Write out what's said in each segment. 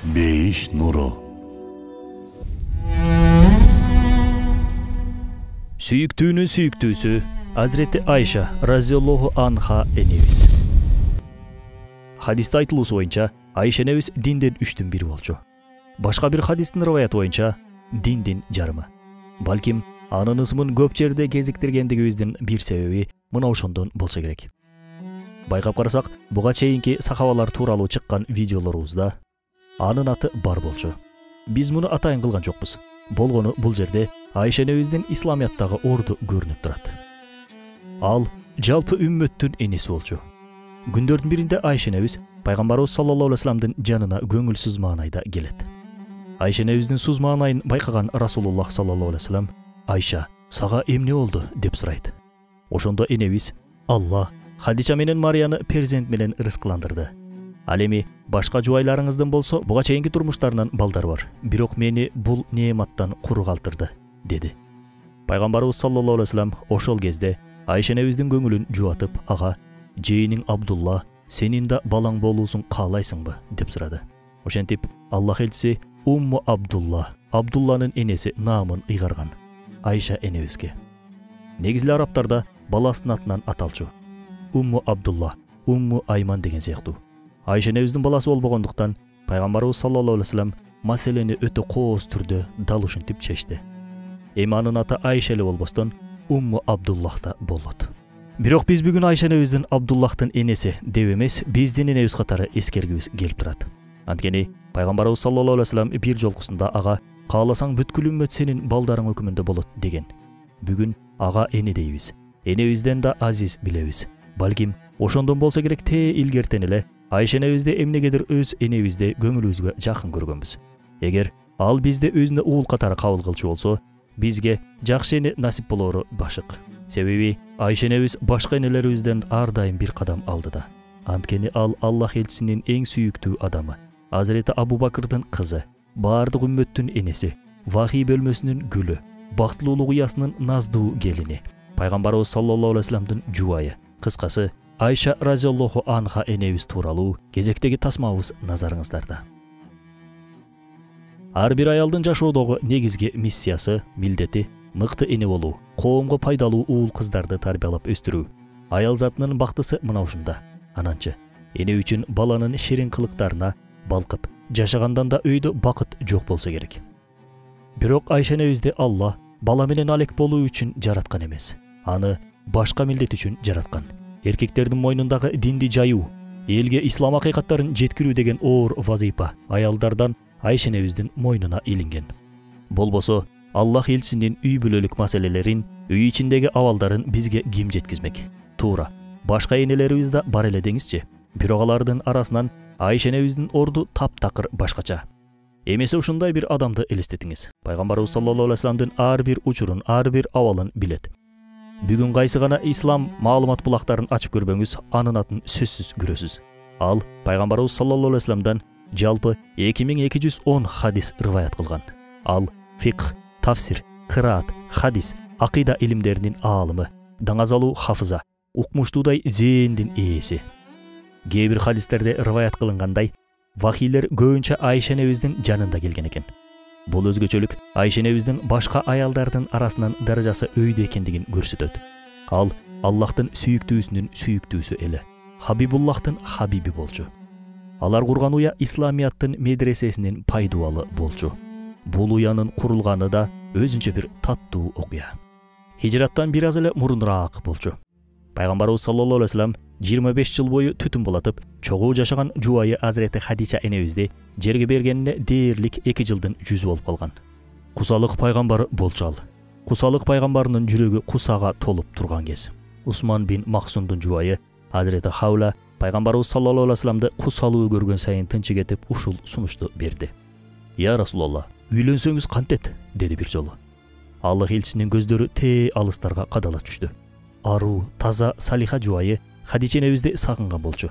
Бейиш нуру. Сүйүктүүнүн сүйүктүүсү Азрети Айша разиаллаху анха энебиз. Хадисте айтылуусу боюнча Айша энебиз динден 3-төн 1 болчу. Башка бир хадистин риваяты боюнча диндин жарымы. Балким анын ысымын көп жерде кезиктиргендигибиздин бир себеби мына ошондон болсо керек. Байкап карасак, буга чейинки сахабалар тууралуу чыккан видеолорубузда анын аты бар болчу. Биз муну атайын кылган жокпуз. Болгону бул жерде Айша энебиздин исламияттагы орду көрүнүп турат. Ал жалпы үммөттүн энеси болчу. Күндөрдүн биринде Айша энебиз пайгамбарыбыз саллаллаху алейхи вассаламдын жанына көңүлсүз маанайда келет. Айша энебиздин суз маанайын байкаган Расулуллах саллаллаху алейхи вассалам: "Айша, сага эмне болду?" деп сурайт. Ошондо энебиз: "Алла Хадича менен Марияны перзент менен рызкыландырды. Ал эми башка жубайларыңыздын болсо, буга чейинки турмуштарынан балдар бар. Бирок мени бул неематтан куру калтырды", деди. Пайгамбарыбыз саллаллаху алейхи вассалам ошол кезде Айша энебиздин көңүлүн жубатып, ага: "Жейиниң Абдулла, сенин да балаң болуусун каалайсыңбы?" деп сурады. Ошентип Аллах элчиси Умму Абдулла, Абдулланын энеси наамын ыйгарган Айша энебизге. Негизи арабтарда баласынын атынан аталчу. Умму Абдулла, Умму Айман деген сыяктуу. Айша энебиздин баласы болбогондуктан пайгамбарыбыз саллаллаху алейхи вассалам маселени өтө кооз түрдө дал ушинтип чечти. Эми анын аты Айша эле болбостон Умму Абдуллах да болот. Бирок биз бүгүн Айша энебиздин Абдуллахтын энеси деп эмес, биздин энебиз катары эскергибиз келип турат. Анткени пайгамбарыбыз саллаллаху алейхи вассалам бир жолкусунда ага: "Кааласаң бүткүл үммөт сенин балдарың өкүмүндө болот" деген. Бүгүн ага эне дейбиз. Энебизден да азиз билебиз. Балким ошондон болсо керек илгертен эле Айша энебизди эмнегедир өз энебизде көңүлүбүзгө жакын көргөнбүз. Эгер ал бизди өзүнө уул катары кабыл кылчу болсо, бизге жакшы эне насип болору башык. Себеби Айша энебиз башка энелерибизден ар дайым бир кадам алдыда. Анткени ал Аллах элчисинин эң сүйүктүү адамы, Азрети Абу Бакырдын кызы, баардык үммөттүн энеси, вахий бөлмөсүнүн гүлү, бактылуулук уясынын наздуу келини, пайгамбарыбыз саллаллаху алейхи вассаламдын жубайы. Кыскасы, Айша разиаллаху анха энебиз тууралуу кезектеги тасмабыз назарыңыздарда. Ар бир аялдын жашоодогу негизги миссиясы, милдети мыкты эне болуу, коомго пайдалуу уул кыздарды тарбиялап өстүрүү. Аял затынын бактысы мына ушунда. Ананчы эне үчүн баланын ширин кылыктарына балкып жашагандан да өйдө бакыт жок болсо керек. Бирок Айша энебизди Алла бала менен алек болуу үчүн жараткан эмес. Аны башка милдет үчүн жараткан. Эркектердин мойнундагы динди жайуу, элге ислам акыйкаттарын жеткирүү деген оор вазыйпа аялдардан Айша энебиздин мойнуна илинген. Болбосо Аллах элчисинин үй бүлөлүк маселелерин, үй ичиндеги абалдарын бизге ким жеткизмек? Туура, башка энелерибиз да бар эле деңизчи. Бирок алардын арасынан Айша энебиздин орду таптакыр башкача. Эмесе ушундай бир адамды элестетиңиз. Пайгамбарыбыз саллаллаху алейхи вассаламдын ар бир учурун, ар бир абалын билет. Бүгүн кайсы гана ислам маалымат булактарын ачып көрбөңүз, анын атын сөзсүз көрөсүз. Ал пайгамбарыбыз саллаллаху алейхи вассаламдан жалпы 2210 хадис риваят кылган. Ал фикх, тафсир, кыраат, хадис, акыйда илимдеринин аалымы, даңазалуу хафыза, укмуштуудай зээндин ээси. Кээ бир хадистерде риваят кылынгандай, вахийлер көбүнчө Айша энебиздин жанында келген экен. Бул өзгөчөлүк Айша энебиздин башка аялдардын арасынан даражасы өйдө экендигин көрсөтөт. Ал Аллахтын сүйүктүүсүнүн сүйүктүүсү эле, Хабибуллахтын хабиби болчу. Алар курган уя исламияттын медресесинин пайдубалы болчу. Бул уянын курулганы да өзүнчө бир таттуу окуя. Хижраттан бир аз эле мурунураак болчу. Пайгамбарыбыз саллаллаху алейхи вассалам 25 жыл бою түтүн булатып, чогуу жашаган жубайы Азрети Хадича энебизди жерге бергенине дээрлик 2 жылдын жүзү болуп калган. Кусалык пайгамбар болчу ал. Кусалык пайгамбарынын жүрөгү кусага толуп турган кез. Усман бин Махсундун жубайы Азрети Хаула пайгамбарыбыз саллаллаху алейхи вассаламды кусалуу көргөн сайын тынчы кетип ушул сунушту берди. "Я Расулалла, үйлөнсөңүз кантет?" деди бир жолу. Аллах элчисинин көздөрү алыстарга кадала түштү. Аруу, таза Салиха жубайы Хадича энебизди сагынган болчу.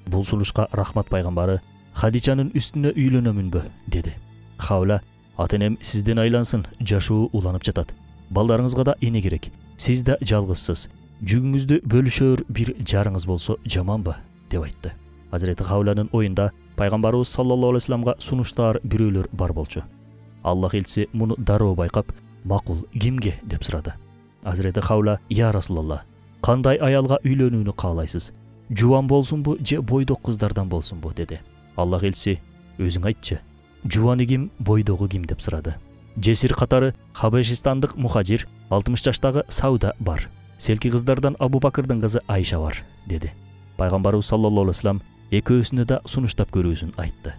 Бул сунушка рахмат пайгамбары: "Хадичанын үстүнө үйлөнөмүнбү?" деди. Хаула: "Ата-энем сизден айлансын, жашоо уланып жатат. Балдарыңызга да эне керек. Сиз да жалгызсыз. Жүгүңүздү бөлүшөр бир жарыңыз болсо жаманбы?" деп айтты. Азрети Хауланын оюнда пайгамбарыбыз саллаллаху алейхи вассаламга сунуштар бирөөлөр бар болчу. Аллах элчиси муну дароо байкап, макул кимге деп сурады. Азирети Хавла: "Я Расулалла, кандай аялга үйлөнүүнү каалайсыз? Жубан болсунбу же бойдок кыздардан болсунбу?" деди. Аллах элчиси: "Өзүң айтчы, жубаны ким, бойдогу ким?" деп сурады. Жесир катары Хабешистандык мухажир 60 жаштагы Сауда бар. Селки кыздардан Абу Бакырдын кызы Айша бар, деди. Пайгамбарыбыз саллаллаху алейхи вассалам экөөсүнө да сунуштап көрүүсүн айтты.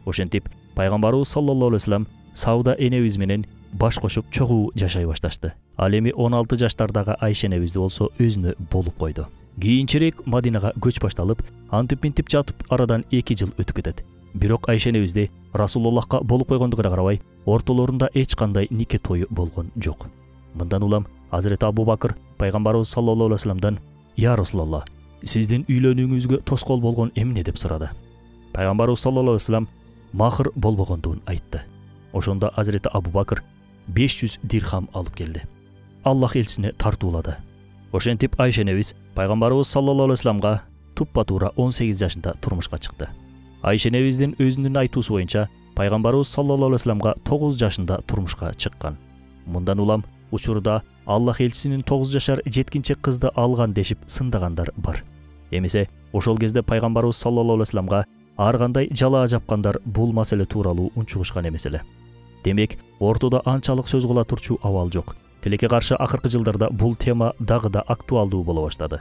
Ошентип пайгамбарыбыз саллаллаху алейхи вассалам Сауда энебиз менен баш кошуп чогуу жашай башташты. Ал эми 16 жаштардагы Айша энебизди болсо өзүнө болуп койду. Кийинчерээк Мадинага көч башталып, антип-минтип жатып арадан 2 жыл өтүп кетет. Бирок Айша энебизде Расулуллахка болуп койгондугуна карабай, ортолорунда эч кандай нике тою болгон жок. Мындан улам Азирети Абу Бакыр пайгамбарыбыз саллаллаху алейхи вассаламдан: "Я Расулалла, сиздин үйлөнүүңүзгө тоскоол болгон эмне?" деп сурады. Пайгамбарыбыз саллаллаху алейхи вассалам махыр болбогондугун айтты. Ошондо Азирети Абу Бакыр 500 дирхам алып келди. Аллах элчисине тартуулады. Ошентип Айша энебиз пайгамбарыбыз саллаллаху алейхи вассаламга туппа-туура 18 жашында турмушка чыкты. Айша энебиздин өзүнүн айтуусу боюнча пайгамбарыбыз саллаллаху алейхи вассаламга 9 жашында турмушка чыккан. Мындан улам учурда Аллах элчисинин 9 жашар жеткинчек кызды алган дешип сындагандар бар. Эмесе ошол кезде пайгамбарыбыз саллаллаху алейхи вассаламга ар кандай жалаа жапкандар бул маселе тууралуу унчугушкан эмес эле. Демек, ортодо анчалык сөз кыла турчу абал жок. Тилекке каршы акыркы жылдарда бул тема дагы да актуалдуу боло баштады.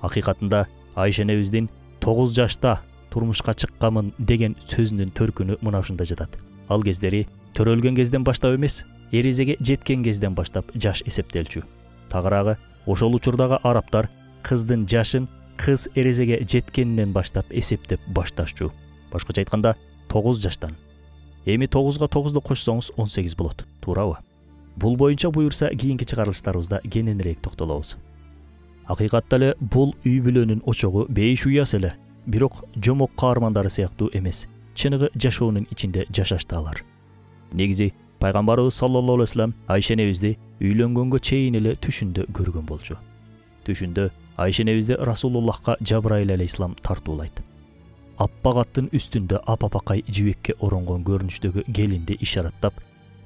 Акыйкатында Айша энебиздин 9 жашта турмушка чыккамын деген сөзүнүн төркүнү мына ушунда жатат. Ал кездери төрөлгөн кезден баштап эмес, эрезеге жеткен кезден баштап жаш эсептелчү. Тагыраагы ошол учурдагы арабтар кыздын жашын кыз эрезеге жеткенинен баштап эсептеп башташчу. Башкача айтканда 9 жаштан. Эми 9га 9ду кошсоңуз 18 болот. Туурабы? Бул боюнча буюрса кийинки чыгарылыштарыбызда кененирээк токтолобуз. Акыйкатта эле бул үй бүлөнүн очогу бейиш уясы эле, бирок жомок каармандары сыяктуу эмес. Чыныгы жашоонун ичинде жашашты алар. Негизи пайгамбарыбыз саллаллаху алейхи вассалам Айша энебизди үйлөнгөнгө чейин эле түшүндө көргөн болчу. Түшүндө Айша энебизди Расулуллахка Жабраил алейхиссалам тартуулайт. Аппак аттын үстүндө апапакай жибекке оронгон көрүнүштөгү келинди ишараттап: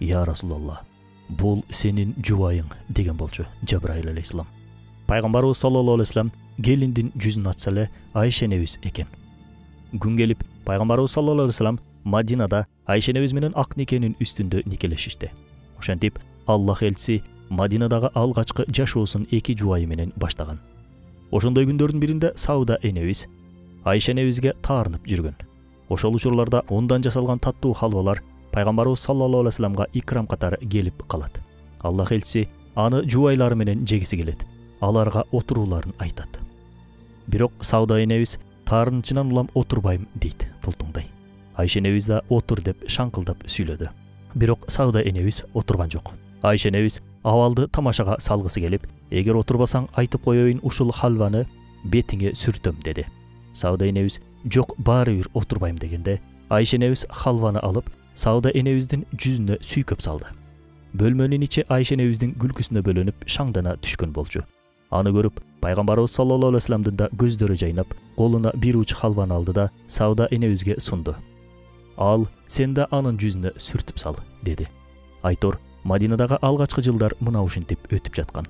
"Я Расулалла, бул сенин жубайың" деген болчу Жабраил алейхиссалам. Пайгамбарыбыз саллаллаху алейхи вассалам келиндин жүзүн ачса эле Айша энебиз экен. Күн келип пайгамбарыбыз саллаллаху алейхи вассалам Мадинада Айша энебиз менен ак никенин үстүндө никелешишти. Ошентип Аллах элчиси Мадинадагы алгачкы жашоосун 2 жубайы менен баштаган. Ошондой күндөрдүн биринде Сауда энебиз Айша энебизге таарынып жүргөн. Ошол учурларда ундан жасалган таттуу халвалар пайгамбарыбыз саллаллаху алейхи вассаламга икрам катары келип калат. Аллах элчиси аны жубайлары менен жегиси келет. Аларга отурууларын айтат. Бирок Сауда энебиз таарынычынан улам отурбайм дейт, тултуңдай. Айша энебиз да отур деп шаңкылдап сүйлөдү. Бирок Сауда энебиз отурган жок. Айша энебиз абалды тамашага салгысы келип: "Эгер отурбасаң айтып коеюн, ушул халваны бетиңе сүртөм" деди. Сауда энебиз "Жок, баары бир отурбайм" дегенде, Айша энебиз халваны алып Сауда энебиздин жүзүнө сүйкөп салды. Бөлмөнүн ичи Айша энебиздин күлкүсүнө бөлөнүп шаңдана түшкөн болчу. Аны көрүп пайгамбарыбыз саллаллаху алейхи вассаламдын да көздөрү жайнап, колуна бир уч халваны алды да Сауда энебизге сунду. "Ал, сен да анын жүзүнө сүртүп сал" деди. Айтор Мадинадагы алгачкы жылдар мына ушинтип өтүп жаткан.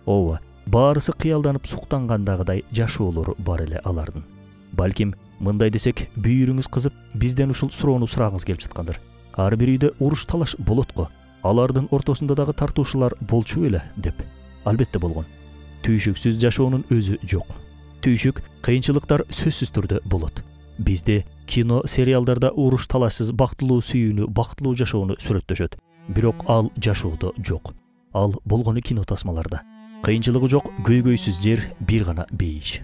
Ооба, баарысы кыялданып суктангандагыдай жашоолору бар эле алардын. Балким мындай десек, бүйүрүңүз кызып, бизден ушул суроону сурагыңыз келип жаткандыр. Ар бир үйдө уруш талаш болот го. Алардын ортосунда дагы тартуушулар болчу эле деп. Албетте болгон. Түйшүксүз жашоонун өзү жок. Түйшүк, кыйынчылыктар сөзсүз түрдө болот. Бизде кино, сериалдарда уруш талашсыз бактылуу сүйүүнү, бактылуу жашоону сүрөттөшөт. Бирок ал жашоодо жок. Ал болгону кино тасмаларда. Кыйынчылыгы жок, көйгөйсүз жер бир гана бейиш.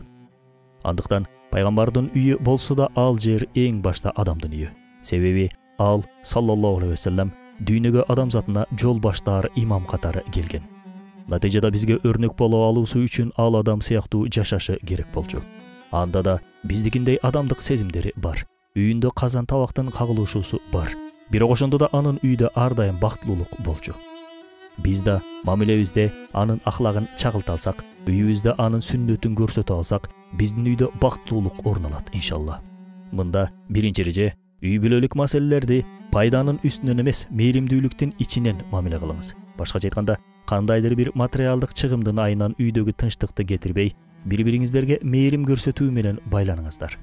Андыктан пайгамбардын үйү болсо да ал жер эң башта адамдын үйү. Себеби ал саллаллаху алейхи вассалам дүйнөгө адамзатына жол баштаар имам катары келген. Натыйжада бизге өрнөк боло алуусу үчүн ал адам сыяктуу жашашы керек болчу. Анда да биздикиндей адамдык сезимдери бар. Үйүндө казан табактын кагылышуусу бар. Бирок ошондо да анын үйдө ар дайым бактылуулук болчу. Биз да мамилебизде анын ахлагын чагылта алсак, үйүбүздө анын сүннөтүн көрсөтө алсак, биздин үйдө бактылуулук орун алат иншалла. Мында биринчи эреже үй бүлөлүк маселелерди пайданын үстүнөн эмес, мээримдүүлүктүн ичинен мамиле кылыңыз. Башкача айтканда, кандайдыр бир материалдык чыгымдын айынан үйдөгү тынчтыкты кетирбей, бири-бириңиздерге мээрим көрсөтүү менен байланыңыздар.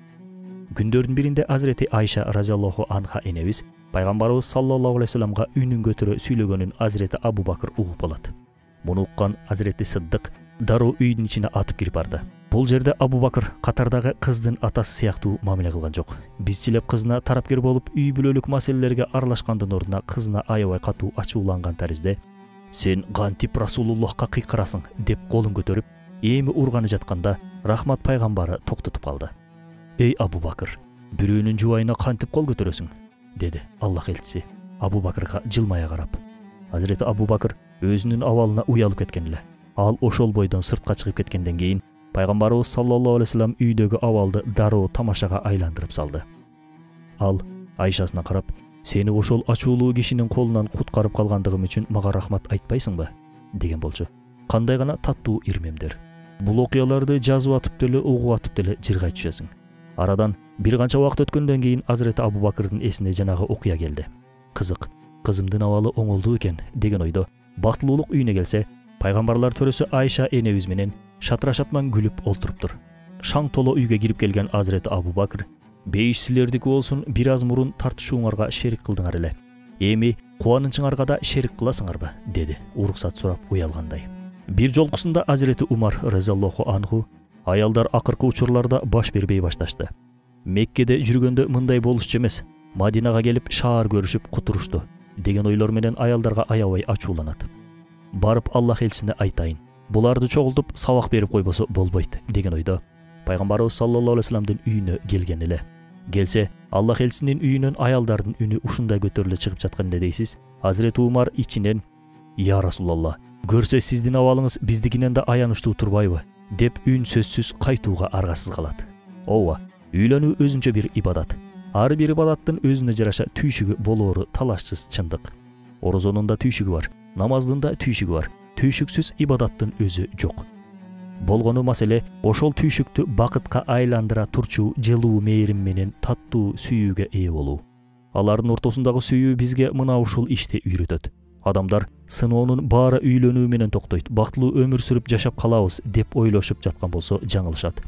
Күндөрдүн биринде Азирети Айша разияллаху анха энебиз пайгамбарыбыз саллаллаху алейхи вассаламга үнүн көтөрө сүйлөгөнүн Азирети Абу Бакыр угуп калат. Муну уккан Азирети Сыддык дароо үйдүн ичине атып кирип барды. Бул жерде Абу Бакыр катардагы кыздын атасы сыяктуу мамиле кылган жок. Бизчилеп кызына тарапкер болуп, үй бүлөлүк маселелерге аралашкандын ордуна кызына аябай катуу ачууланган таризде «Сен кантип Расулуллахка кыйкырасың?» деп колун көтөрүп, эми урганы жатканда рахмат пайгамбары токтотуп калды. «Эй Абу Бакыр, бирөөнүн жубайына кантип кол көтөрөсүң?» деди Аллах элчиси Абу Бакырга жылмая карап. Азирети Абу Бакыр өзүнүн абалына уялып кеткен эле. Ал ошол бойдон сыртка чыгып кеткенден кийин пайгамбарыбыз саллаллаху алейхи вассалам үйдөгү абалды дароо тамашага айландырып салды. Ал Айшасына карап, «Сени ошол ачуулуу кишинин колунан куткарып калгандыгым үчүн мага рахмат айтпайсыңбы?» деген болчу. Кандай гана таттуу ирмемдер. Бул окуяларды жазып атып деле, угуп атып деле жыргай түшөсүң. Арадан бир канча убакыт өткөндөн кийин Азирети Абу Бакырдын эсине жанагы окуя келди. Кызык, кызымдын абалы оңолду экен деген ойдо бактылуулук үйүнө келсе, пайгамбарлар төрөсү Айша энебиз менен шатырашатман күлүп олтуруптур. Шаң толо үйгө кирип келген Азирети Абу Бакыр, «Бейиш силердики болсун, бир аз мурун тартышууңарга шерик кылдыңар эле. Эми кубанычыңарга да шерик кыласыңарбы?» деди, уруксат сурап уялгандай. Бир жолкусунда Азирети Умар разияллаху анху аялдар акыркы учурларда баш бербей башташты. Меккеде жүргөндө мындай болушчу эмес, Мадинага келип шаар көрүшүп кутурушту деген ойлор менен аялдарга аябай ачууланат. Барып Аллах элчисине айтайын, буларды чогултуп сабак берип койбосо болбойт деген ойдо пайгамбарыбыз саллаллаху алейхи вассаламдын үйүнө келген эле. Келсе, Аллах элчисинин үйүнөн аялдардын үнү ушундай көтөрүлө чыгып жаткан эле дейсиз. Азирети Умар ичинен «Я Расулалла, көрсө сиздин абалыңыз биздикинен да аянычтуу турбайбы?» деп үн сөзсүз кайтууга аргасыз калат. Ооба, үйлөнүү өзүнчө бир ибадат. Ар бир ибадаттын өзүнө жараша түйшүгү болоору талашсыз чындык. Орозонун да түйшүгү бар, намаздын да түйшүгү бар. Түйшүксүз ибадаттын өзү жок. Болгону маселе ошол түйшүктү бакытка айландыра турчу жылуу мээрим менен таттуу сүйүүгө ээ болуу. Алардын ортосундагы сүйүү бизге мына ушул ишти үйрөтөт. Адамдар сыноонун баары үйлөнүү менен токтойт, бактылуу өмүр сүрүп жашап калабыз деп ойлошуп жаткан болсо жаңылышат.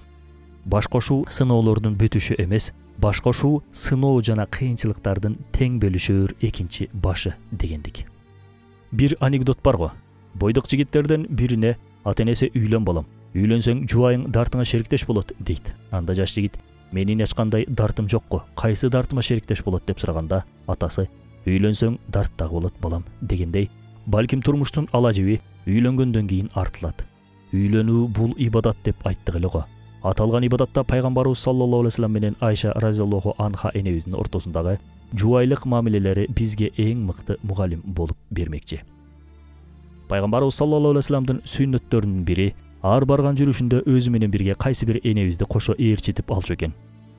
Баш кошуу сыноолордун бүтүшү эмес, баш кошуу сыноо жана кыйынчылыктардын тең бөлүшөөр экинчи башы дегендик. Бир анекдот бар го. Бойдук жигиттерден бирине ата-энеси «Үйлөн балам, үйлөнсөң жубайың дартыңа шериктеш болот» дейт. Анда жаш жигит «Менин эч кандай дартым жок го, кайсы дартыма шериктеш болот?» деп сураганда, атасы «Үйлөнсөң дарттагы болот балам» дегендей, балким турмуштун алажиби үйлөнгөндөн кийин артылат. Үйлөнүү бул ибадат деп айттык эле го. Аталган ибадатта пайгамбарыбыз саллаллаху алейхи вассалам менен Айша разияллаху анха энебиздин ортосундагы жубайлык мамилелери бизге эң мыкты мугалим болуп бермекчи. Пайгамбарыбыз саллаллаху алейхи вассаламдын сүннөттөрүнүн бири ар барган жүрүшүндө өзү менен бирге кайсы бир энебизди кошо ээрчитип алчу экен.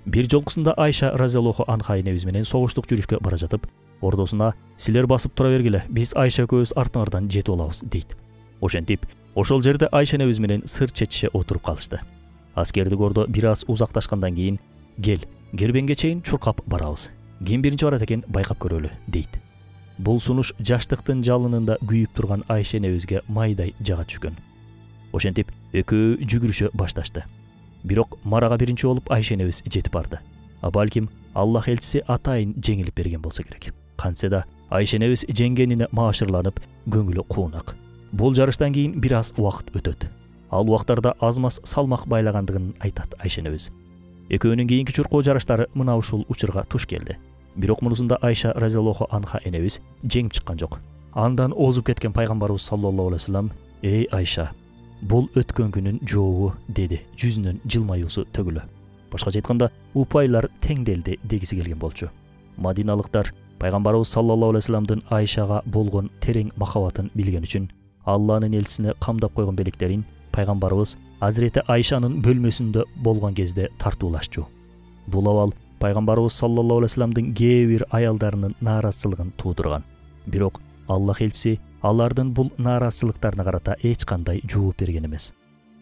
Бир жолкусунда Айша разияллаху анха энебиз менен согуштук жүрүшкө бара жатып, ордосуна «Силер басып тура бергиле, биз Айша экөөбүз артыңардан жетип алабыз» дейт. Ошентип, ошол жерде Айша энебиз менен сыр чечише отуруп калышты. Аскердик ордо бир аз узакташкандан кийин «Кел, Гербенге чейин чуркап барабыз. Ким биринчи барат экен байкап көрөлү» дейт. Бул сунуш жаштыктын жалынында күйүп турган Айша энебизге майдай жага түшкөн. Ошентип, экөө жүгүрүшө башташты. Бирок марага биринчи болуп Айша энебиз жетип барды. А балким Аллах элчиси атайын жеңилип берген болсо керек. Кантсе да Айша энебиз жеңгенине маашырланып, көңүлү куунак. Бул жарыштан кийин бир аз убакыт өтөт. Ал убактарда аз-маз салмак байлагандыгын айтат Айша энебиз. Экөөнүн кийинки чуркоо жарыштары мына ушул учурга туш келди. Бирок мунусунда Айша разияллаху анха энебиз жеңип чыккан жок. Андан озуп кеткен пайгамбарыбыз саллаллаху алейхи вассалам «Эй Айша, бул өткөн күнүн жообу» деди, жүзүнөн жылмаюусу төгүлө. Башкача айтканда, упайлар теңделди дегиси келген болчу. Мадиналыктар пайгамбарыбыз саллаллаху алейхи вассаламдын Айшага болгон терең махабатын билген үчүн Алланын элчисине камдап койгон белектерин пайгамбарыбыз Азирети Айшанын бөлмөсүндө болгон кезде тартуулашчу. Бул абал пайгамбарыбыз саллаллаху алейхи вассаламдын кээ бир аялдарынын нааразычылыгын туудурган. Бирок Аллах элчиси алардын бул нааразычылыктарына карата эч кандай жооп берген эмес.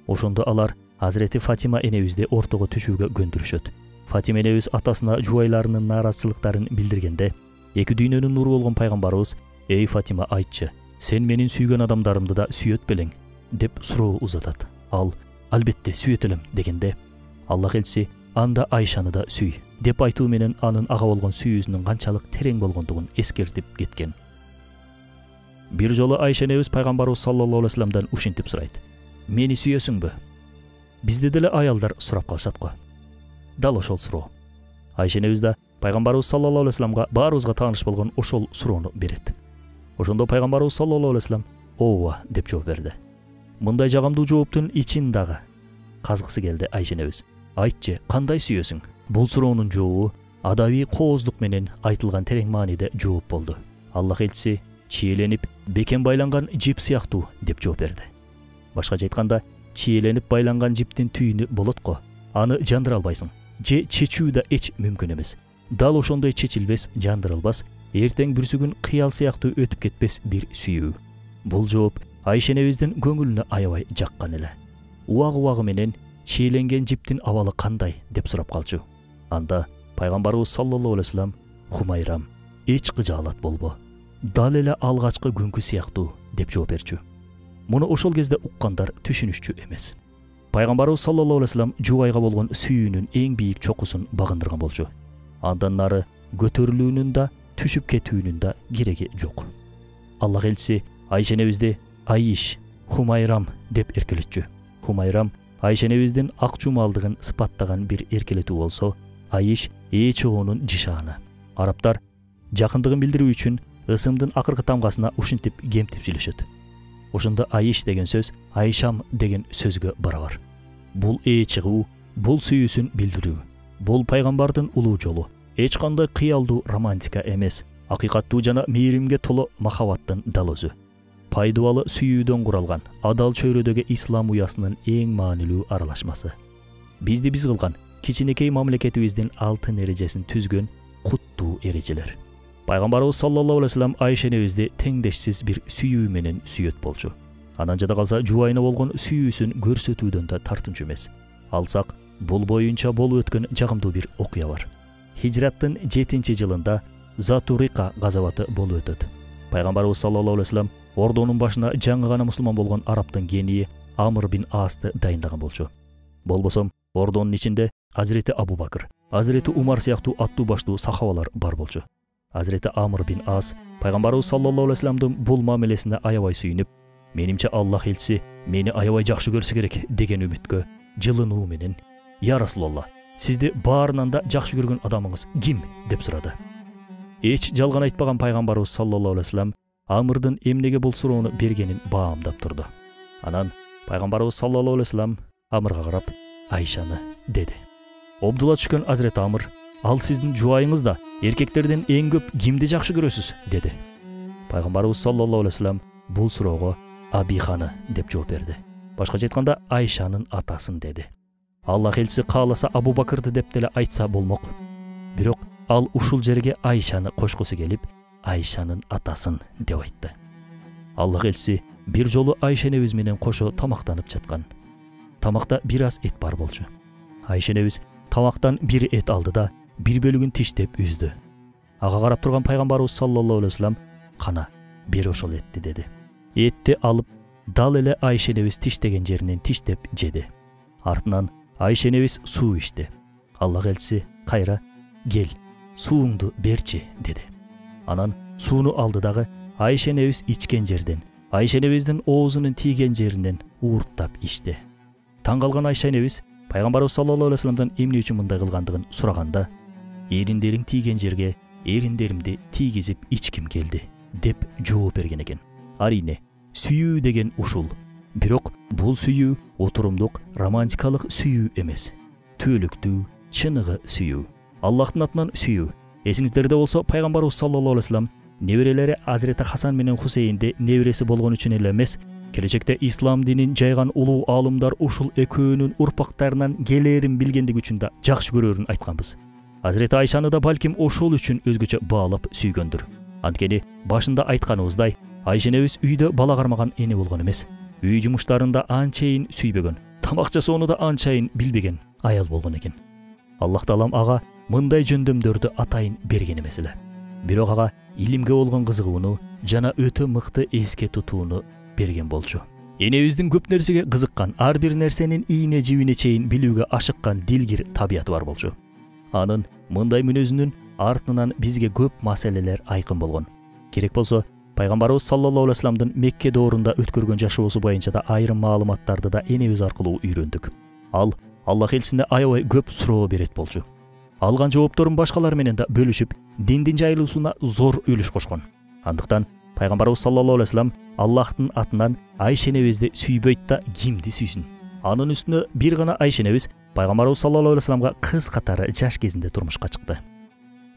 Ошондо алар Азирети Фатима энебизди ортого түшүүгө көндүрүшөт. Фатима энебиз атасына жубайларынын нааразычылыктарын билдиргенде, эки дүйнөнүн нуру болгон пайгамбарыбыз: "Эй Фатима, айтчы, сен менин сүйгөн адамдарымды да сүйөт белең?" деп суроо узатат. Ал: "Албетте сүйөт элем" дегенде, Аллах элчиси: "Анда Айшаны да сүй" деп айтуу менен анын ага болгон сүйүүсүнүн канчалык терең болгондугун эскертип кеткен. Бир жолу Айша энебиз пайгамбарыбыз саллаллаху алейхи вассаламдан ушинтип сурайт: "Мени сүйөсүңбү?" Бизде деле аялдар сурап калышат го. Дал ошол суроо. Айша энебиз да пайгамбарыбыз саллаллаху алейхи вассаламга баарыбызга тааныш болгон ошол суроону берет. Ошондо пайгамбарыбыз саллаллаху алейхи вассалам "Ооба" деп жооп берди. Мындай жагымдуу жооптун ичин дагы казгысы келди Айша энебиз. "Айтчы, кандай сүйөсүң?" Бул суроонун жообу адабий кооздук менен айтылган терең мааниде жооп болду. Аллах элчиси: "Чиеленип, бекем байланган жип сыяктуу" деп жооп берди. Башкача айтканда, чиеленип байланган жиптин түйүнү болот го. Аны жандыра албайсың. Же чечүү да эч мүмкүн эмес. Дал ошондой чечилбес, жандырылбас, эртең бүрсүгүн кыял сыяктуу өтүп кетпес бир сүйүү. Бул жооп Айша энебиздин көңүлүнө аябай жаккан эле. Убагы менен чиеленген жиптин абалы кандай деп сурап калчу. Анда пайгамбарыбыз саллаллаху алейхи вассалам: "Хумайрам, эч кыжаалат болбо. Дал эле алгачкы күнгү сыяктуу" деп жооп берчү. Муну ошол кезде уккандар түшүнүшчү эмес. Пайгамбарыбыз саллаллаху алейхи вассалам жубайга болгон сүйүүнүн эң бийик чокусун багындырган болчу. Андан нары көтөрүлүүнүн да, түшүп кетүүнүн да кереги жок. Аллах элчиси Айша энебизди Айиш, Хумайрам деп эркелетчү. Хумайрам Айша энебиздин ак жумалдыгын сыпаттаган бир эркелетүү болсо, Айиш чогуунун жишааны. Арабтар жакындыгын билдирүү үчүн ысымдын акыркы тамгасына ушинтип кемтип сүйлөшөт. Ошондо Айиш деген сөз Айшам деген сөзгө барабар. Бул чыгуу, бул сүйүүсүн билдирүү. Бул пайгамбардын улуу жолу. Эч кандай кыялдуу романтика эмес, акыйкаттуу жана мээримге толо махаббаттын дал өзү. Пайдубалы сүйүүдөн куралган адал чөйрөдөгү ислам уясынын эң маанилүү аралашмасы. Бизди биз кылган кичинекей мамлекетибиздин алтын эрежесин түзгөн куттуу эрежелер. Пайгамбарыбыз саллаллаху алейхи вассалам Айша энебизди теңдешсиз бир сүйүү менен сүйөт болчу. Анан жада калса жубайына болгон сүйүүсүн көрсөтүүдөн да тартынчу эмес. Алсак, бул боюнча болуп өткөн жагымдуу бир окуя бар. Хижраттын 7-жылында Затурика газабаты болуп өтөт. Пайгамбарыбыз саллаллаху алейхи вассалам ордонун башына жаңы гана мусулман болгон арабтын гении Амр бин Асты дайындаган болчу. Болбосо ордонун ичинде Азирети Абу Бакыр, Азирети Умар сыяктуу аттуу баштуу сахабалар бар болчу. Азирети Амр бин Ас пайгамбарыбыз саллаллаху алейхи вассаламдын бул мамилесине аябай сүйүнүп, "Менимче Аллах элчиси мени аябай жакшы көрсө керек" деген үмүткө жылынуу менен: "Я Расулалла, сизди баарынан да жакшы көргөн адамыңыз ким?" деп сурады. Эч жалган айтпаган пайгамбарыбыз саллаллаху алейхи вассалам Амрдын эмнеге бул суроону бергенин баамдап турду. Анан пайгамбарыбыз саллаллаху алейхи вассалам Амрга карап Айшаны деди. Обдула түшкөн Азирет Амр: "Ал сиздин жубайыңыз да, эркектерден эң көп кимди жакшы көрөсүз?" деди. Пайгамбарыбыз саллаллаху алейхи вассалам бул суроого Абиханы деп жооп берди. Башкача айтканда Айшанын атасын деди. Аллах элчиси кааласа Абу Бакырды деп деле айтса болмок. Бирок ал ушул жерге Айшаны кошкусу келип, Айшанын атасын деп айтты. Аллах элчиси бир жолу Айша энебиз менен кошо тамактанып жаткан. Тамакта бир аз эт бар болчу. Айша энебиз тамактан бир эт алды да бир бөлүгүн тиштеп үздү. Ага карап турган пайгамбарыбыз саллаллаху алейхи вассалам: "Кана, бер ошол этти" деди. Этти алып, дал эле Айша энебиз тиштеген жеринен тиштеп жеди. Артынан Айша энебиз суу ичти. Аллах элчиси кайра: "Кел, сууңду берчи" деди. Анан сууну алды дагы Айша энебиз ичкен жерден, Айша энебиздин оозунун тийген жеринен уурттап ичти. Таң калган Айша энебиз пайгамбарыбыз саллаллаху алейхи вассаламдан эмне үчүн мындай кылгандыгын сураганда: "Эриндериң тийген жерге эриндеримди тийгизип ичким келди" деп жооп берген экен. Арине, сүйүү деген ушул. Бирок бул сүйүү отурумдук, романтикалык сүйүү эмес. Түөлүктүү, чыныгы сүйүү. Аллахтын атынан сүйүү. Эсиңиздерде болсо, пайгамбарыбыз саллаллаху алейхи вассалам неберелери Азирети Хасан менен Хусейнди небереси болгон үчүн эле эмес, келечекте ислам динин жайган улуу аалымдар ушул экөөнүн урпактарынан келээрин билгендиги үчүн да жакшы көрөрүн айтканбыз. Азирети Айшаны да балким ошол үчүн өзгөчө баалап сүйгөндүр. Анткени башында айтканыбыздай, Айша энебиз үйдө бала кармаган эне болгон эмес. Үй жумуштарында анчейин сүйбөгөн, тамак жасоону да анчайын билбеген аял болгон экен. Аллах Таалам ага мындай жөндөмдөрдү атайын берген эмес эле. Бирок ага илимге болгон кызыгууну жана өтө мыкты эске тутууну берген болчу. Энебиздин көп нерсеге кызыккан, ар бир нерсенин ийне жибине чейин билүүгө ашыккан дилгир табияты бар болчу. Анын мындай мүнөзүнүн артынан бизге көп маселелер айкын болгон. Керек болсо, пайгамбарыбыз саллаллаху алейхи вассаламдын Мекке доорунда өткөргөн жашоосу боюнча да айрым маалыматтарды да энебиз аркылуу үйрөндүк. Ал Аллах элчисине аябай көп суроо берет болчу. Алган жоопторун башкалар менен да бөлүшүп, диндин жайылуусуна зор үлүш кошкон. Андыктан пайгамбарыбыз саллаллаху алейхи вассалам Аллахтын атынан Айша энебизди сүйбөйт да кимди сүйсүн. Анын үстүнө бир гана Айша энебиз пайгамбарыбыз саллаллаху алейхи вассаламга кыз катары жаш кезинде турмушка чыкты.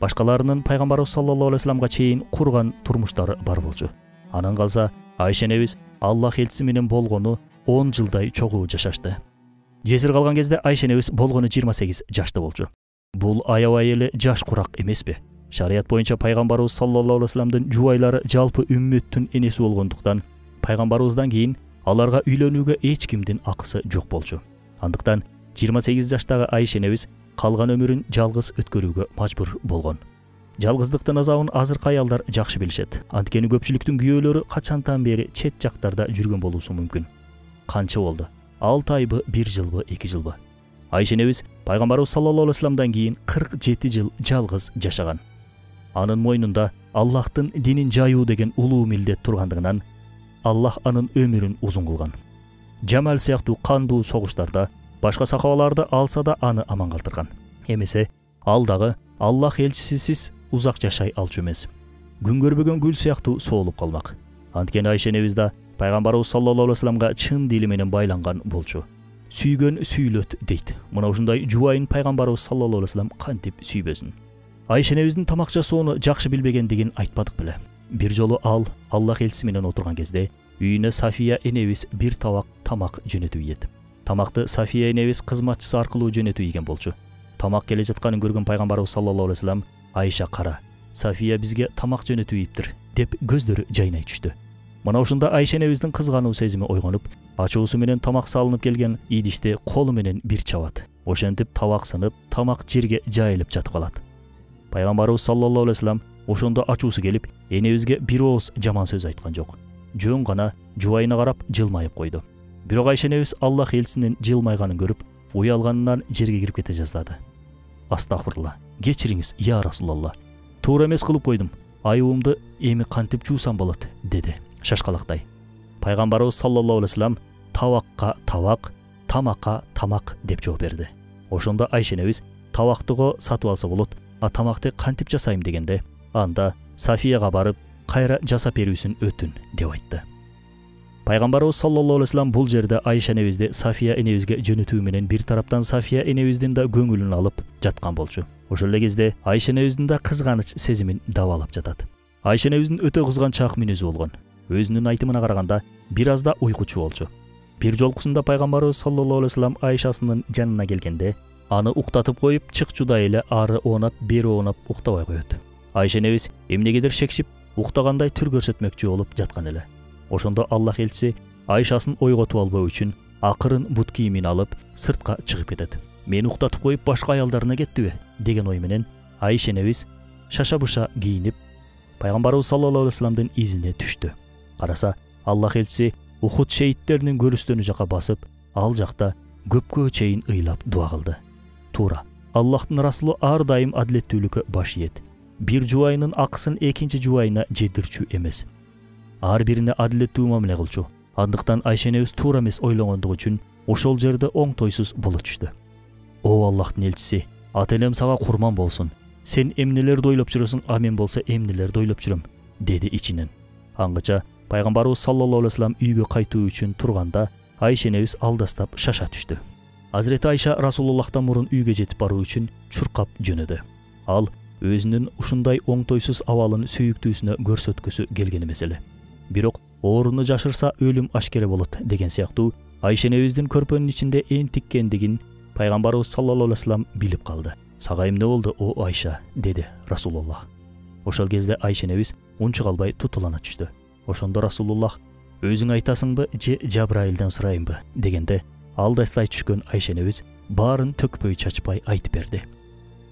Башкаларынын пайгамбарыбыз саллаллаху алейхи вассаламга чейин курган турмуштары бар болчу. Анан калса Айша энебиз Аллах элчиси менен болгону 10 жылдай чогуу жашашты. Жесир калган кезде Айша энебиз болгону 28 жашта болчу. Бул аябай эле жаш курак эмеспи? Шарият боюнча пайгамбарыбыз саллаллаху алейхи вассаламдын жубайлары жалпы үммөттүн энеси болгондуктан пайгамбарыбыздан кийин аларга үйлөнүүгө эч кимдин акысы жок болчу. Андыктан 28 жаштагы Айша энебиз калган өмүрүн жалгыз өткөрүүгө мажбур болгон. Жалгыздыктын азабын азыркы аялдар жакшы билишет. Анткени көпчүлүктүн күйөөлөрү качантан бери чет жактарда жүргөн болуусу мүмкүн. Канча болду? 6 айбы, 1 жылбы, 2 жылбы? Айша энебиз пайгамбарыбыз саллаллаху алейхи вассаламдан кийин 47 жыл жалгыз жашаган. Анын мойнунда Аллахтын динин жайуу деген улуу милдет тургандыгынан Аллах анын өмүрүн узун кылган. Жамал сыяктуу кандуу согуштарда башка сахабаларды алса да аны аман калтырган. Эмесе ал дагы Аллах элчисисиз узак жашай алчу эмес. Күн көрбөгөн гүл сыяктуу соолуп калмак. Анткени Айша энебиз да пайгамбарыбыз саллаллаху алейхи вассаламга чын дили менен байланган болчу. Сүйгөн сүйүлөт дейт. Мына ушундай жубайын пайгамбарыбыз саллаллаху алейхи вассалам кантип сүйбөсүн? Айша энебиздин тамак жасоону жакшы билбегендигин айтпадык беле. Бир жолу ал Аллах элчиси менен отурган кезде үйүнө Сафия энебиз бир табак тамак жөнөтүп ийет. Тамакты Сафия энебиз кызматчысы аркылуу жөнөтүп ийген болчу. Тамак келе жатканын көргөн пайгамбарыбыз саллаллаху алейхи вассалам Айша кара, Сафия бизге тамак жөнөтүп ийиптир деп көздөрү жайнай түштү. Мына ушунда Айша энебиздин кызгануу сезими ойгонуп, ачуусу менен тамак салынып келген идишти колу менен бир чабат. Ошентип табак сынып, тамак жерге жайылып жатып калат. Пайгамбарыбыз саллаллаху алейхи вассалам ошондо ачуусу келип, энебизге бир ооз жаман сөз айткан жок. Жөн гана жубайына карап жылмайып койду. Бирок Айша энебиз Аллах элчисинин жылмайганын көрүп, уялганынан жерге кирип кете жаздады. Астагфирулла. Кечириңиз, я Расулалла. Туура эмес кылып койдум. Айыбымды эми кантип жуусам болот, деди шашкалактай. Пайгамбарыбыз саллаллаху алейхи вассалам табакка табак, тамакка тамак деп жооп берди. Ошондо Айша энебиз табактыго сатып алса болот, а тамакты кантип жасайм дегенде, анда Сафияга барып, кайра жасап берүүсүн өтүн деп айтты. Пайгамбарыбыз саллаллаху алейхи вассалам бул жерде Айша энебизди Сафия энебизге жөнөтүү менен бир тараптан Сафия энебиздин да көңүлүн алып жаткан болчу. Ошол эле кезде Айша энебиздин да кызганыч сезимин дабалап жатат. Айша энебиздин өтө кызганчаак мүнөзү болгон. Өзүнүн айтымына караганда бир аз да уйкучу болчу. Бир жолкусунда пайгамбарыбыз саллаллаху алейхи вассалам Айшасынын жанына келгенде, аны уктатып коюп, чыкчудай эле ары оонап, бери оонап уктабай коет. Айша энебиз эмнегедир шекшип, уктагандай түр көрсөтмөкчү болуп жаткан эле. Ошондо Аллах элчиси Айшасын ойготуп албоо үчүн акырын бут кийимин алып сыртка чыгып кетет. Мени уктатып коюп башка аялдарына кеттиби деген ой менен Айша энебиз шаша-буша кийинип пайгамбарыбыз саллаллаху алейхи вассаламдын изине түштү. Караса Аллах элчиси Ухуд шейиттеринин көрүстөнү жака басып, ал жакта көпкө чейин ыйлап дуа кылды. Туура, Аллахтын расулу ар дайым адилеттүүлүккө баш ийет. Бир жубайынын акысын экинчи жубайына жетирчү эмес. Ар бирине адилеттүү мамиле кылчу. Андыктан Айша энебиз туура эмес ойлогондугу үчүн ошол жерде оңтойсуз боло түштү. О Аллахтын элчиси, ата-энем сага курман болсун. Сен эмнелерди ойлоп жүрөсүң, а мен болсо эмнелерди ойлоп жүрөм, деди ичинен. Аңгыча пайгамбарыбыз саллаллаху алейхи вассалам үйгө кайтуу үчүн турганда Айша энебиз алдастап шаша түштү. Азирети Айша Расулуллахтан мурун үйгө жетип баруу үчүн чуркап жөнөдү. Ал өзүнүн ушундай оңтойсуз абалын сүйүктүүсүнө көрсөткүсү келген эмес эле. Бирок ооруну жашырса өлүм ашкере болот деген сыяктуу Айша энебиздин көрпөнүн ичинде энтиккендигин пайгамбарыбыз саллаллаху алейхи вассалам билип калды. Сага эмне болду, о Айша, деди Расулуллах. Ошол кезде Айша энебиз унчук албай тутулана түштү. Ошондо Расулуллах өзүң айтасыңбы же Жабраилден сурайымбы дегенде алдастай түшкөн Айша энебиз барын төкпөй чачпай айтып берди.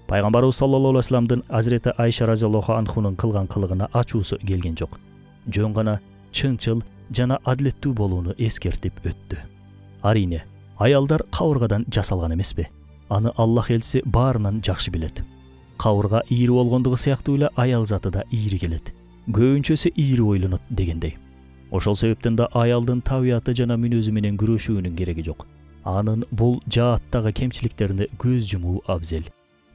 Пайгамбарыбыз саллаллаху алейхи вассаламдын Азирети Айша разияллаху анхунун кылган кылыгына ачуусу келген жок. Жөн гана чынчыл жана адилеттүү болууну эскертип өттү. Арине, аялдар кабыргадан жасалган эмеспи? Аны Аллах элчиси баарынан жакшы билет. Кабырга ийри болгондугу сыяктуу эле аял заты да ийри келет. Көбүнчөсү ийри ойлонот дегендей. Ошол себептен да аялдын табияты жана мүнөзү менен күрөшүүнүн кереги жок. Анын бул жааттагы кемчиликтерине көз жумуу абзел.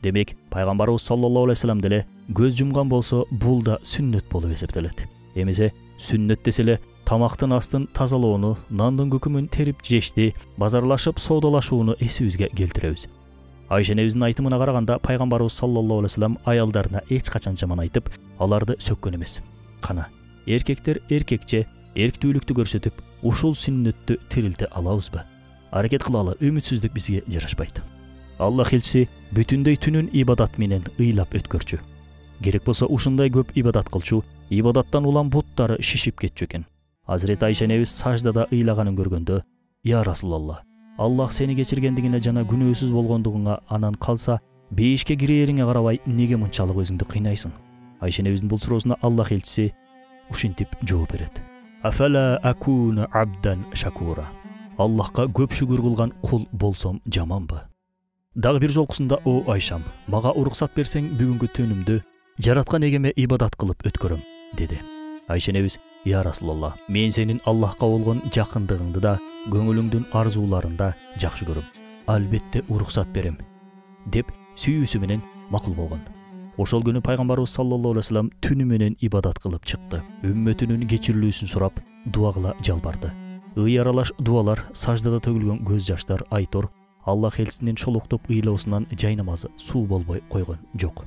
Демек, пайгамбарыбыз саллаллаху алейхи вассалам деле көз жумган болсо, бул да сүннөт болуп эсептелет. Эмесе, сүннөт десе эле тамактын астын тазалоону, нандын көкүмүн терип жешти, базарлашып соодалашууну эсибизге келтиребиз. Айша энебиздин айтымына караганда, пайгамбарыбыз саллаллаху алейхи вассалам аялдарына эч качан жаман айтып, аларды сөккөн эмес. Кана, эркектер эркекче эрктүүлүктү көрсөтүп, ушул сүннөттү тирилте алабызбы? Аракет кылалы, үмүтсүздүк бизге жарашпайт. Аллах элчиси бүтүндөй түнүн ибадат менен ыйлап өткөрчү. Керек болсо ушундай көп ибадат кылчу, ибадаттан улам буттары шишип кетчү экен. Азирети Айша энебиз саждада ыйлаганын көргөндө, "Я Расулаллах, Аллах сени кечиргендигине жана күнөөсүз болгондугуңа анан калса, бейишке кирээриңе карабай неге мынчалык өзүңдү кыйнайсың?" Айша энебиздин бул суроосуна Аллах элчиси ушинтип жооп берет. "Афала акуну абдан шакура." Аллахка көп шүгүр кылган кул болсом жаманбы? Дагы бир жолкусунда, "О Айшам, мага уруксат берсең, бүгүнкү түнүмдү жараткан эгеме ибадат кылып өткөрөм", деди. Айша энебиз, "Я Расулаллах, мен сенин Аллахка болгон жакындыгыңды да, көңүлүңдүн арзууларын да жакшы көрөм. Албетте уруксат берем", деп сүйүүсү менен макул болгон. Ошол күнү пайгамбарыбыз саллаллаху алейхи вассалам түнү менен ибадат кылып чыкты. Үммөтүнүн кечирилүүсүн сурап, дуа кыла жалбарды. Ый аралаш дуалар, саждада төгүлгөн көз жаштар айтор, Аллах элчисинин шолуктоп ыйлоосунан жай намазы суу болбой койгон жок.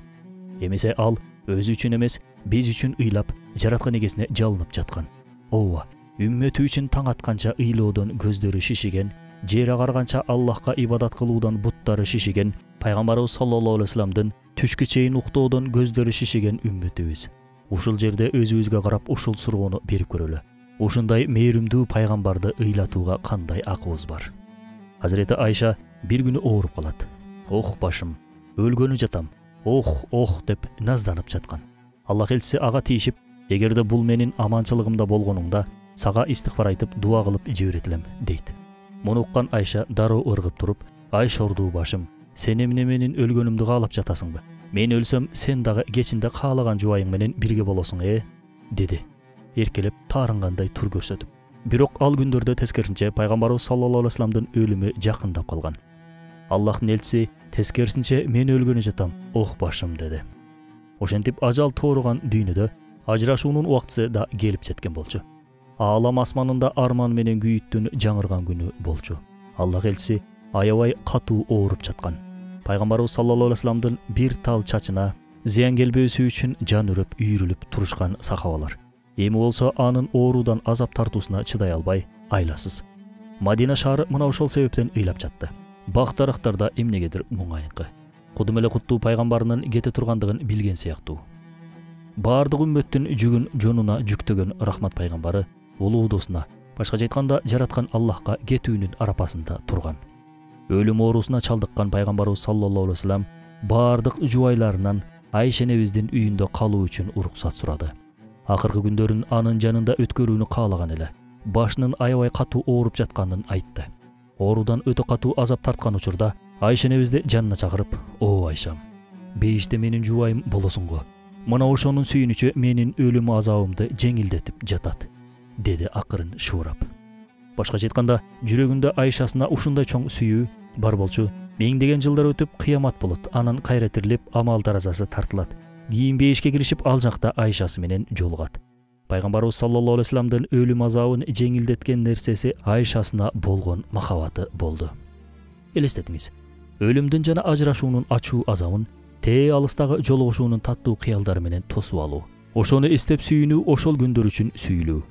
Эмесе ал өзү үчүн эмес, биз үчүн ыйлап, жараткан эгесине жалынып жаткан. Ооба, үммөтү үчүн таң атканча ыйлоодон көздөрү шишиген, жер агарганча Аллахка ибадат кылуудан буттары шишиген, пайгамбарыбыз саллаллаху алейхи вассаламдын түшкү чейин уктоодон көздөрү шишиген үммөтүбүз. Ушул жерде өзүбүзгө карап ушул суроону берип көрөлү. Ушундай мээримдүү пайгамбарды ыйлатууга кандай акыбыз бар? Азирети Айша бир күнү ооруп калат. "Ох башым, өлгөнү жатам. Ох" деп назданып жаткан. Аллах элчиси ага тийишип, "Эгерде бул менин аманчылыгымда болгонуңда, сага истигфар айтып дуа кылып жиберет элем", дейт. Муну уккан Айша дароо ыргып туруп, "Ай шордуу башым, сен эмне менин өлгөнүмдү каалап жатасыңбы? Мен өлсөм, сен дагы кечинде каалаган жубайың менен бирге болосуң, деди, эркелеп таарынгандай тур көрсөтүп. Бирок ал күндөрдө тескерисинче пайгамбарыбыз саллаллаху алейхи вассаламдын өлүмү жакындап калган. Аллахтын элчиси тескерисинче "Мен өлгөнү жатам, ох башым", деди. Ошентип ажал тооруган дүйнөдө ажырашуунун убактысы да келип жеткен болчу. Аалам асманында арман менен күйүттүн жаңырган күнү болчу. Аллах элчиси аябай катуу ооруп жаткан. Пайгамбарыбыз саллаллаху алейхи вассаламдын бир тал чачына зыян келбөөсү үчүн жан үрүп, үйрүлүп турушкан сахабалар. Эми болсо анын оорудан азап тартуусуна чыдай албай, айласыз. Мадина шаары мына ошол себептен ыйлап жатты. Бактарактарда эмнегедир муңайкы. Кудум эле куттуу пайгамбарынын кете тургандыгын билген сыяктуу. Баардык үммөттүн жүгүн жонуна жүктөгөн рахмат пайгамбары улуу досуна, башкача айтканда жараткан Аллахка кетүүнүн арапасында турган. Өлүм оорусуна чалдыккан пайгамбарыбыз саллаллаху алейхи вассалам баардык жубайларынан Айша энебиздин үйүндө калуу үчүн уруксат сурады. Акыркы күндөрүн анын жанында өткөрүүнү каалаган эле. Башынын аябай катуу ооруп жатканын айтты. Оорудан өтө катуу азап тарткан учурда Айша энебизди жанына чакырып, "О Айшам, бейиште менин жубайым болосуң го. Мына ошонун сүйүнүчү менин өлүм азабымды жеңилдетип жатат", деди акырын шуурап. Башкача айтканда, жүрөгүндө Айшасына ушундай чоң сүйүү бар болчу. Миңдеген жылдар өтүп кыямат болот, анан кайра тирилип, амал даразасы тартылат. Кийин бейишке киришип, ал жакта Айшасы менен жолугат. Пайгамбарыбыз саллаллаху алейхи вассаламдын өлүм азабын жеңилдеткен нерсеси Айшасына болгон махабаты болду. Элестетиңиз, өлүмдүн жана ажырашуунун ачуу азабын, тээ алыстагы жолугушуунун таттуу кыялдары менен тосуп алуу. Ошону эстеп сүйүнүү ошол күндөр үчүн сүйүлүү.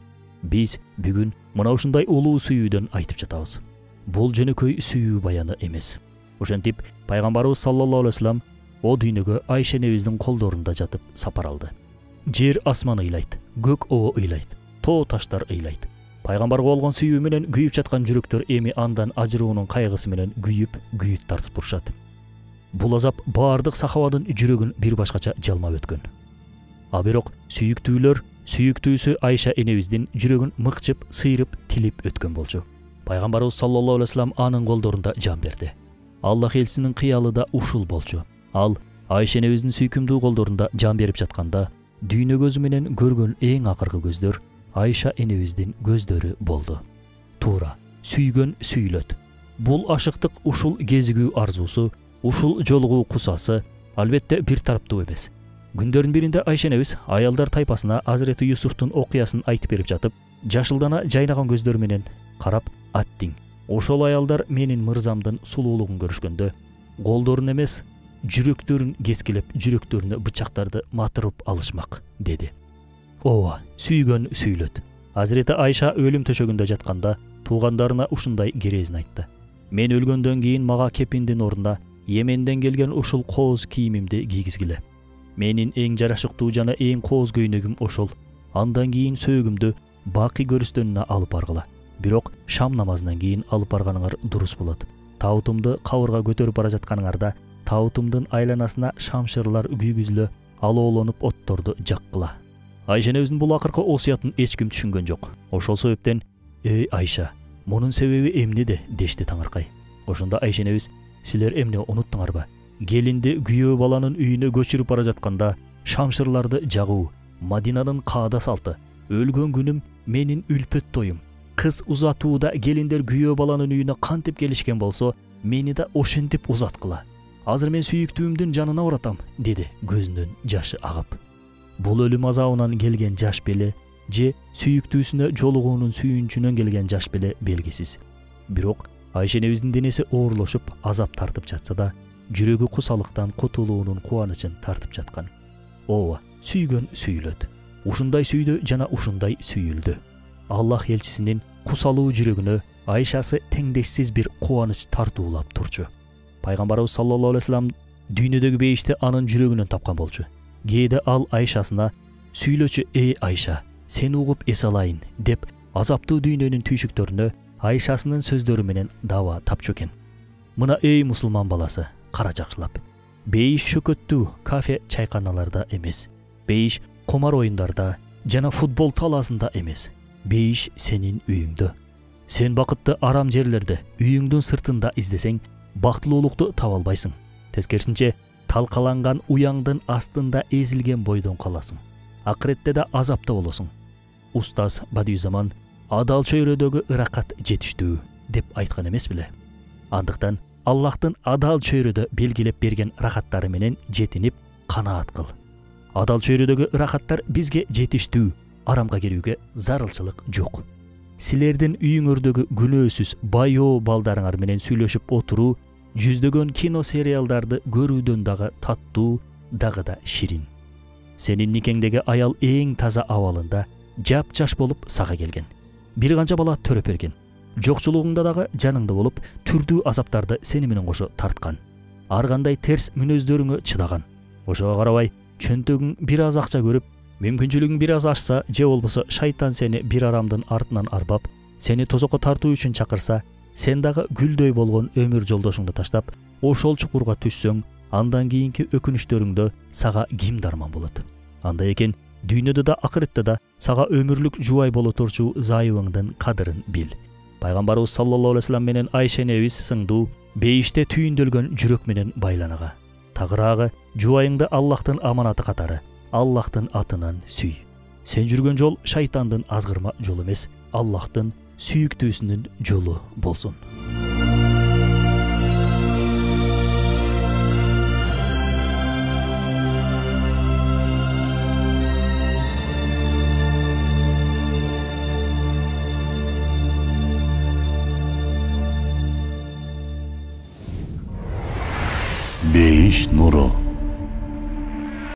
Биз бүгүн мына ушундай улуу сүйүүдөн айтып жатабыз. Бул жөнөкөй сүйүү баяны эмес. Ошентип, пайгамбарыбыз саллаллаху алейхи вассалам о дүйнөгө Айша энебиздин колдорунда жатып сапар алды. Жер асман ыйлайт, көк оо ыйлайт, тоо таштар ыйлайт. Пайгамбарга болгон сүйүү менен күйүп жаткан жүрөктөр эми андан ажыруунун кайгысы менен күйүт тартып турушат. Бул азап баардык сахабанын жүрөгүн бир башкача жалмап өткөн. А бирок сүйүктүүсү Айша энебиздин жүрөгүн мыкчып, сыйрып, тилип өткөн болчу. Пайгамбарыбыз саллаллаху алейхи вассалам анын колдорунда жан берди. Аллах элчисинин кыялы да ушул болчу. Ал Айша энебиздин сүйкүмдүү колдорунда жан берип жатканда, дүйнө көзү менен көргөн эң акыркы көздөр Айша энебиздин көздөрү болду. Туура, сүйгөн сүйүлөт. Бул ашыктык, ушул кезигүү арзусу, ушул жолугуу кусасы албетте бир тараптуу эмес. Күндөрдүн биринде Айша энебиз аялдар тайпасына Азирети Юсуфтун окуясын айтып берип жатып, жашылдана жайнаган көздөр менен карап, аттиң. Ошол аялдар менин мырзамдын сулуулугун көрүшкөндө, колдорун эмес, жүрөктөрүн кескилеп, жүрөктөрүнө бычактарды матырып алышмак, деди. Ооба, сүйгөн сүйүлөт. Азирети Айша өлүм төшөгүндө жатканда туугандарына ушундай керезин айтты. Мен өлгөндөн кийин мага кепиндин ордуна Йеменден келген ушул кооз кийимимди кийгизгиле. Менин эң жарашыктуу жана эң кооз көйнөгүм ошол. Андан кийин сөөгүмдү бакый көрүстөнүнө алып баргыла. Бирок шам намазынан кийин алып барганыңар дурус болот. Табутумду кабырга көтөрүп бара жатканыңарда табутумдун айланасына шамшырлар күйгүзүлө, алоолонуп отторду жаккыла. Айша энебиздин бул акыркы осуятын эч ким түшүнгөн жок. Ошол себептен, "Эй Айша, мунун себеби эмнеде?" дешти таңыркай. Ошондо Айша энебиз: "Силер эмне унуттуңарбы? Келинди күйөө баланын үйүнө көчүрүп бара жатканда шамшырларды жагуу Мадинанын каада салты. Өлгөн күнүм менин үлпөт тоюм. Кыз узатууда келиндер күйөө баланын үйүнө кантип келишкен болсо, мени да ошентип узаткыла. Азыр мен сүйүктүүмдүн жанына баратам", деди, көзүнөн жашы агып. Бул өлүм азабынан келген жаш беле же сүйүктүүсүнө жолугуунун сүйүнчүнөн келген жаш беле белгисиз. Бирок Айша энебиздин денеси оорлошуп, азап тартып жатса да, жүрөгү кусалыктан кутулуунун кубанычын тартып жаткан. Ооба, сүйгөн сүйүлөт. Ушундай сүйдү жана ушундай сүйүлдү. Аллах элчисинин кусалуу жүрөгүнө Айшасы теңдешсиз бир кубаныч тартуулап турчу. Пайгамбарыбыз саллаллаху алейхи вассалам дүйнөдөгү бейишти анын жүрөгүнөн тапкан болчу. Кээде ал Айшасына: "Сүйлөчү, эй Айша, сени угуп эс алайын", деп азаптуу дүйнөнүн түйшүктөрүнө Айшасынын сөздөрү менен даба тапчу экен. Мына эй мусулман баласы, кара жакшылап. Бейиш шөкөттүү кафе чайканаларда эмес. Бейиш комар оюндарда жана футбол талаасында эмес. Бейиш сенин үйүңдө. Сен бакытты арам жерлерде, үйүңдүн сыртында издесең, бактылуулукту таба албайсың. Тескерисинче, талкаланган уяңдын астында эзилген бойдон каласың. Акыретте да азапта болосуң. Устаз Бадиюзаман адал чөйрөдөгү ыракат жетиштүү деп айткан эмес беле? Андыктан Аллахтын адал чөйрөдө белгилеп берген рахаттары менен жетинип канаат кыл. Адал чөйрөдөгү рахаттар бизге жетиштүү, арамга кирүүгө зарылчылык жок. Силердин үйүңөрдөгү күнөөсүз байоо балдарыңар менен сүйлөшүп отуруу, жүздөгөн кино сериалдарды көрүүдөн дагы таттуу, дагы да ширин. Сенин никеңдеги аял эң таза абалында, жап-жаш болуп сага келген. Бир канча бала төрөп берген. Жокчулугуңда дагы жаныңда болуп, түрдүү азаптарды сени менен кошо тарткан. Ар кандай терс мүнөздөрүңө чыдаган. Ошого карабай, чөнтөгүң бир аз акча көрүп, мүмкүнчүлүгүң бир аз ашса, же болбосо шайтан сени бир арамдын артынан арбап, сени тозокко тартуу үчүн чакырса, сен дагы гүлдөй болгон өмүр жолдошуңду таштап, ошол чукурга түшсөң, андан кийинки өкүнүчтөрүңдө сага ким дарман болот? Андай экен, дүйнөдө да акыретте да сага өмүрлүк жубай боло турчу зайыбыңдын кадырын бил. Пайгамбарыбыз саллаллаху алейхи вассалам менен Айша энебиз сыңдуу, бейиште түйүндөлгөн жүрөк менен байланага. Тагыраагы, жубайыңды Аллахтын аманаты катары, Аллахтын атынан сүй. Сен жүргөн жол шайтандын азгырма жолу эмес, Аллахтын сүйүктүүсүнүн жолу болсун. Beyiş nuru.